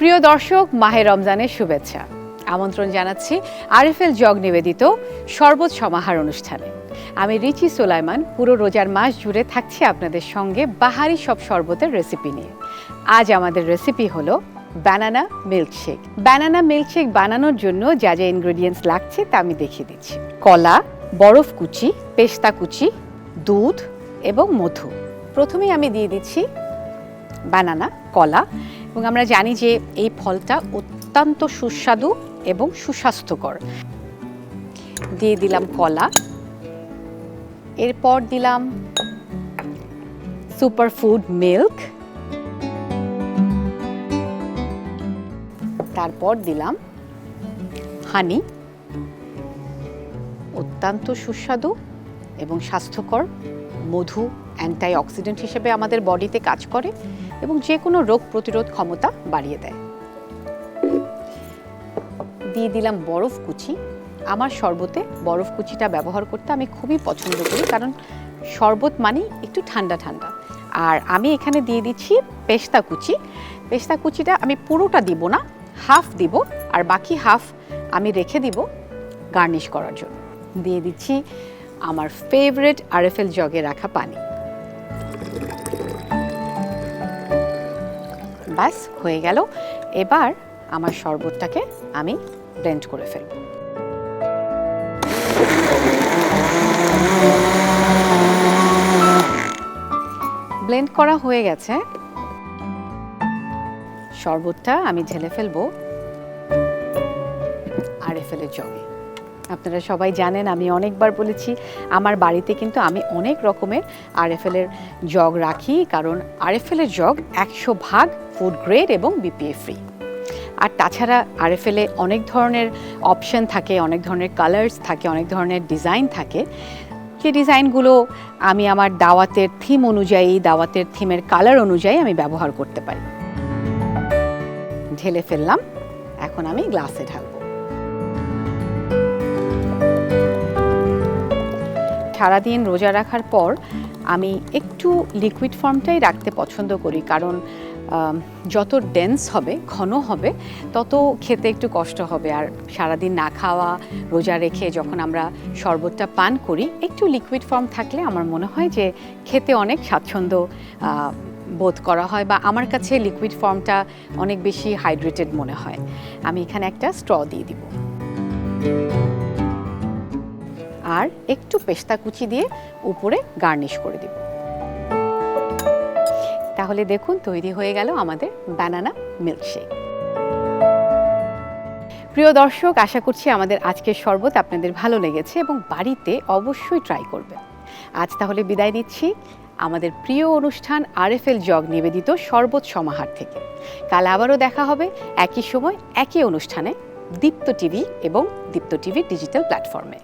প্রিয় দর্শক, মাহে রমজানের শুভেচ্ছা। আমন্ত্রণ জানাচ্ছি আরএফএল জগ নিবেদিত শরবত সমাহার অনুষ্ঠানে। আমি রিচি সুলাইমান পুরো রোজার মাস জুড়ে থাকছি আপনাদের সঙ্গে বাহারি সব শরবতের রেসিপি নিয়ে। আজ আমাদের রেসিপি হলো ব্যানানা মিল্কশেক। ব্যানানা মিল্কশেক বানানোর জন্য যা যা ইনগ্রেডিয়েন্টস লাগছে তা আমি দেখিয়ে দিচ্ছি। কলা, বরফ কুচি, পেস্তা কুচি, দুধ এবং মধু। প্রথমেই আমি দিয়ে দিচ্ছি বানানা, কলা, এবং আমরা জানি যে এই ফলটা অত্যন্ত সুস্বাদু এবং সুস্বাস্থ্যকর। দিয়ে দিলাম কলা, এরপর দিলাম সুপারফুড মিল্ক, তারপর দিলাম হানি, অত্যন্ত সুস্বাদু এবং স্বাস্থ্যকর। মধু অ্যান্টিঅক্সিডেন্ট হিসেবে আমাদের বডিতে কাজ করে এবং যে কোনো রোগ প্রতিরোধ ক্ষমতা বাড়িয়ে দেয়। দিয়ে দিলাম বরফ কুচি। আমার শরবতে বরফ কুচিটা ব্যবহার করতে আমি খুবই পছন্দ করি, কারণ শরবত মানেই একটু ঠান্ডা ঠান্ডা। আর আমি এখানে দিয়ে দিচ্ছি পেস্তা কুচি। পেস্তা কুচিটা আমি পুরোটা দিব না, হাফ দিব, আর বাকি হাফ আমি রেখে দিব গার্নিশ করার জন্য। দিয়ে দিচ্ছি আমার ফেভারিট আরএফএল জগে রাখা পানি। ব্যাস হয়ে গেল। এবার আমার শরবতটাকে আমি ব্লেন্ড করে ফেলব। ব্লেন্ড করা হয়ে গেছে। শরবতটা আমি ঢেলে ফেলবো আরএফএল জগে। আপনারা সবাই জানেন, আমি অনেকবার বলেছি, আমার বাড়িতে কিন্তু আমি অনেক রকমের আরএফএল এর জগ রাখি, কারণ আরএফএল এর জগ 100% ফুড গ্রেড এবং বিপিএ ফ্রি। আর তাছাড়া আরএফএল এ অনেক ধরনের অপশন থাকে, অনেক ধরনের কালার্স থাকে, অনেক ধরনের ডিজাইন থাকে। যে ডিজাইনগুলো আমি আমার দাওয়াতের থিম অনুযায়ী, দাওয়াতের থিমের কালার অনুযায়ী আমি ব্যবহার করতে পারি। ঢেলে ফেললাম, এখন আমি গ্লাসে ঢালবো। সারাদিন রোজা রাখার পর আমি একটু লিকুইড ফর্মটাই রাখতে পছন্দ করি, কারণ যত ডেন্স হবে, ঘন হবে, তত খেতে একটু কষ্ট হবে। আর সারাদিন না খাওয়া রোজা রেখে যখন আমরা শরবতটা পান করি, একটু লিকুইড ফর্ম থাকলে আমার মনে হয় যে খেতে অনেক স্বাচ্ছন্দ্য বোধ করা হয়, বা আমার কাছে লিকুইড ফর্মটা অনেক বেশি হাইড্রেটেড মনে হয়। আমি এখানে একটা স্ট্র দিয়ে দিব, আর একটু পেস্তা কুচি দিয়ে উপরে গার্নিশ করে দিব। তাহলে দেখুন, তৈরি হয়ে গেল আমাদের ব্যানানা মিল্কশেক। প্রিয় দর্শক, আশা করছি আমাদের আজকের শরবত আপনাদের ভালো লেগেছে এবং বাড়িতে অবশ্যই ট্রাই করবেন। আজ তাহলে বিদায় নিচ্ছি আমাদের প্রিয় অনুষ্ঠান আরএফএল জগ নিবেদিত শরবত সমাহার থেকে। কাল আবারও দেখা হবে একই সময় একই অনুষ্ঠানে, দীপ্ত টিভি এবং দীপ্ত টিভির ডিজিটাল প্ল্যাটফর্মে।